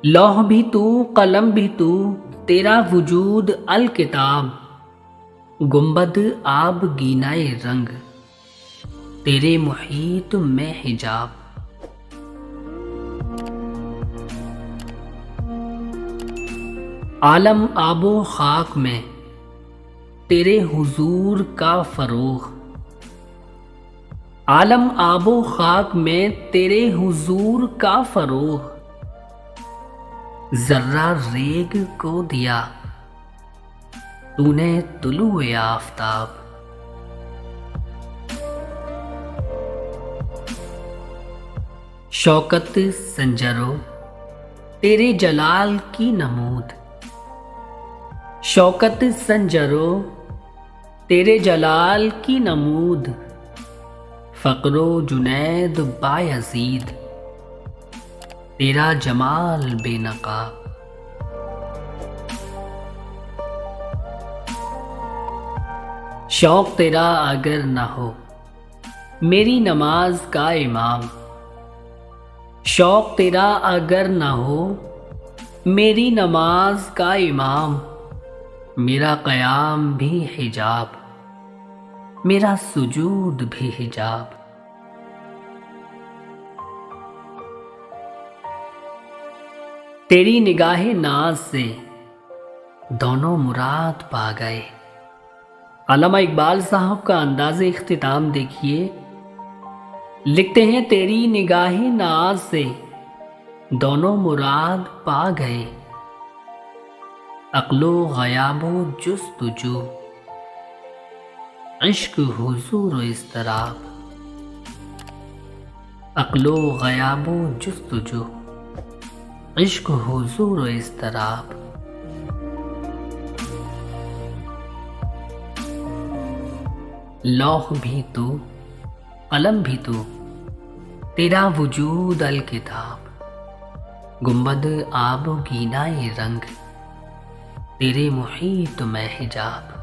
लौह भी तू, कलम भी तू, तेरा वजूद अल किताब। गुंबद आब गीनाए रंग, तेरे मुहीत में हिजाब। आलम आबो खाक में, तेरे हुजूर का फरोग। आलम आबो खाक में, तेरे हुजूर का फरोग। जर्रा रेग को दिया तूने तुलुए आफताब। शौकत संजरो, तेरे जलाल की नमूद। शौकत संजरो, तेरे जलाल की नमूद। फ़क्रो जुनैद बायज़ीद, तेरा जमाल बेनकाब। शौक तेरा अगर न हो मेरी नमाज का इमाम। शौक तेरा अगर न हो मेरी नमाज का इमाम। मेरा क़याम भी हिजाब, मेरा सुजूद भी हिजाब। तेरी निगाहे नाज से दोनों मुराद पा गए। अल्लामा इकबाल साहब का अंदाज़े इख्तिताम देखिए। लिखते हैं तेरी निगाहे नाज से दोनों मुराद पा गए। अक्लो गयाबो जुस्तुजू, इश्क हुजूर इस्तराब। अक्लो गयाबो जुस्तुजू, इश्क हुजूर इस्तराब। लौह भी तू, कलम भी तू, तेरा वजूद अल किताब। गुंबद आब गीनाए रंग, तेरे मुहीत में हिजाब।